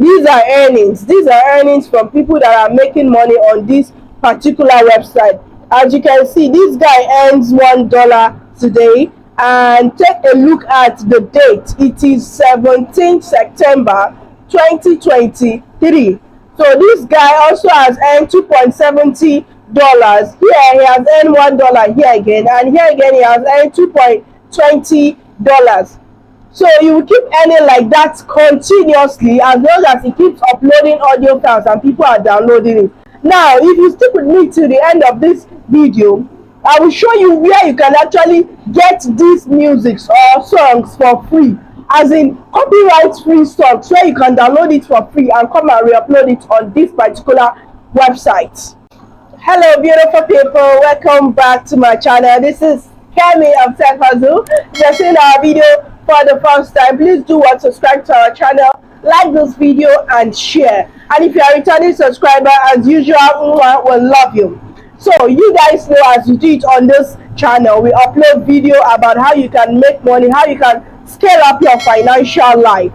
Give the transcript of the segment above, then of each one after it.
These are earnings. These are earnings from people that are making money on this particular website. As you can see, this guy earns $1 today. And take a look at the date. It is 17th September 2023. So this guy also has earned $2.70. Here he has earned $1 here again, and here again he has earned $2.20. So you will keep earning like that continuously as long as he keeps uploading audio files and people are downloading it. Now, if you stick with me to the end of this video, I will show you where you can actually get these musics or songs for free, as in copyright free songs, where you can download it for free and come and re-upload it on this particular website. Hello beautiful people, welcome back to my channel. This is Kemi of Tech Hustle. If you're seeing our video for the first time, please do subscribe to our channel, like this video and share. And if you are a returning subscriber, as usual, we'll love you. So you guys know, as you do it on this channel, we upload video about how you can make money, how you can scale up your financial life.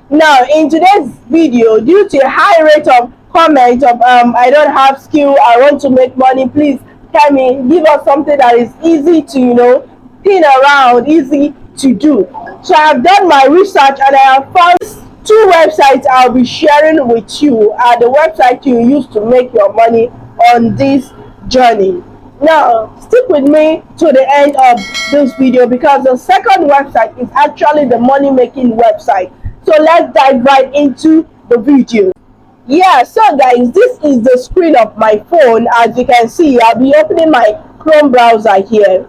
Now in today's video, due to a high rate of comment of I don't have skill, I want to make money, please tell me, give us something that is easy to pin around, easy to do. So I've done my research and I have found two websites I'll be sharing with you, are the website you use to make your money on this journey. Now stick with me to the end of this video, because the second website is actually the money making website. So let's dive right into the video. Yeah, so guys, this is the screen of my phone. As you can see, I'll be opening my Chrome browser here.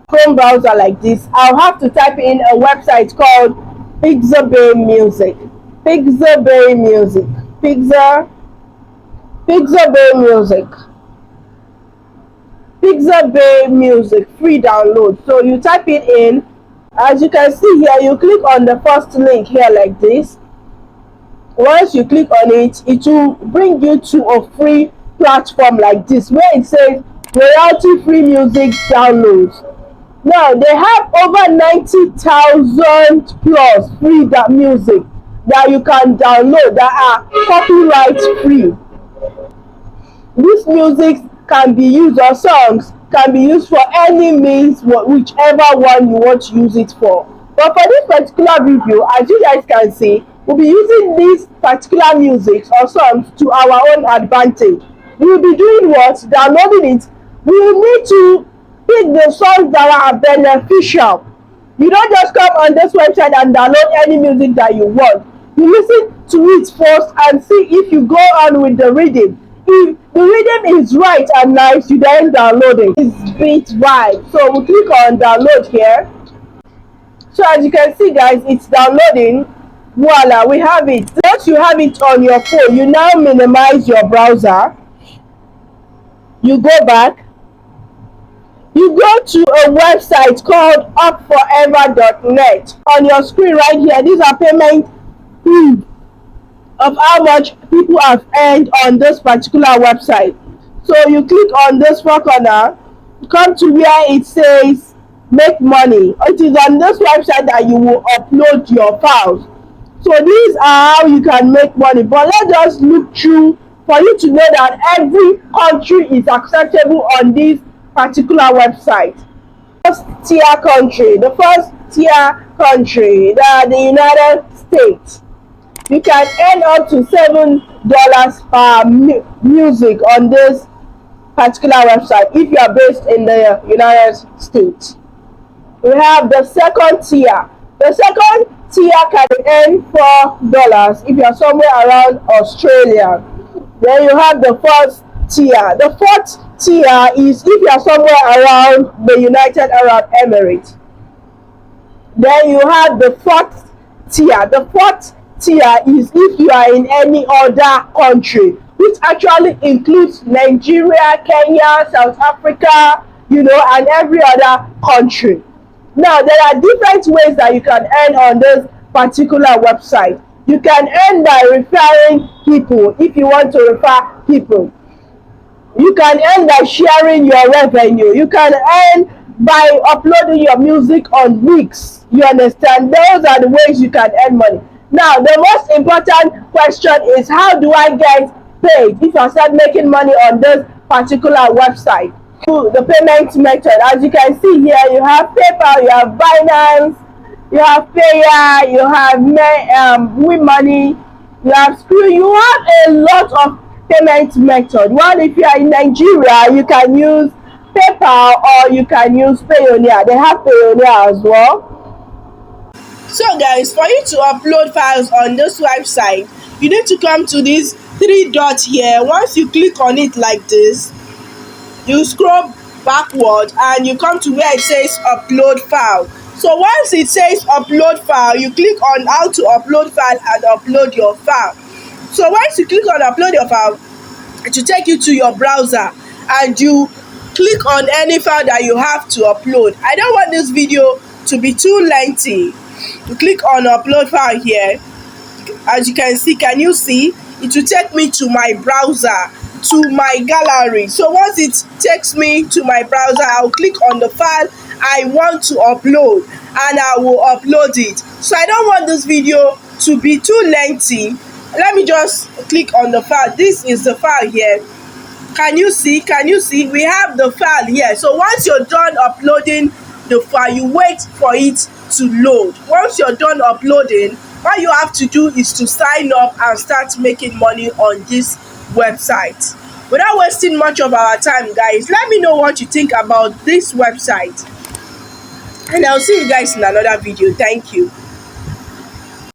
Chrome browser like this. I'll have to type in a website called Pixabay Music. Pixabay Music. Pixabay Music. Pixabay Music, free download. So you type it in. As you can see here, you click on the first link here like this. Once you click on it, it will bring you to a free platform like this, where it says royalty free music downloads. Now they have over 90,000 plus free music that you can download that are copyright free. This music can be used, or songs can be used for any means, whichever one you want to use it for. But for this particular video, as you guys can see, we'll be using these particular music or songs to our own advantage. We'll be doing what? Downloading it. We will need to pick the songs that are beneficial. You don't just come on this website and download any music that you want. You listen to it first and see if you go on with the reading. If the reading is right and nice, you then download it. It's beat right. So we'll click on download here. So as you can see guys, it's downloading. Voila, we have it. Once you have it on your phone, you now minimize your browser. You go back. You go to a website called upforever.net. On your screen right here, these are payment proof of how much people have earned on this particular website. So you click on this four corner, come to where it says make money. It is on this website that you will upload your files. So these are how you can make money. But let's just look through for you to know that every country is acceptable on this particular website. The first tier country, the United States. You can earn up to $7 per music on this particular website if you are based in the United States. We have the second tier. The second tier can earn $4 if you are somewhere around Australia. Then you have the first tier. The fourth tier is if you are somewhere around the United Arab Emirates. Then you have the fourth tier. The fourth tier is if you are in any other country, which actually includes Nigeria, Kenya, South Africa, and every other country. Now there are different ways that you can earn on this particular website. You can earn by referring people if you want to refer people. You can earn by sharing your revenue. You can earn by uploading your music on Wix. You understand? Those are the ways you can earn money. Now, the most important question is, how do I get paid if I start making money on this particular website? The payment method, as you can see here, you have PayPal, you have Binance, you have Payer, you have WeMoney, you have Screw, you have a lot of payment method. Well, if you are in Nigeria, you can use PayPal or you can use Payoneer. They have Payoneer as well. So guys, for you to upload files on this website, you need to come to this three dots here. Once you click on it like this, you scroll backward and you come to where it says upload file. So once it says upload file, you click on how to upload file and upload your file. So once you click on upload your file, it will take you to your browser and you click on any file that you have to upload. I don't want this video to be too lengthy. You click on upload file here. As you can see, can you see? It will take me to my browser, to my gallery. So once it takes me to my browser, I'll click on the file I want to upload and I will upload it. So I don't want this video to be too lengthy. Let me just click on the file. This is the file here. Can you see? Can you see? We have the file here. So once you're done uploading the file, you wait for it to load. Once you're done uploading, all you have to do is to sign up and start making money on this website. Without wasting much of our time, guys, let me know what you think about this website, and I'll see you guys in another video. Thank you.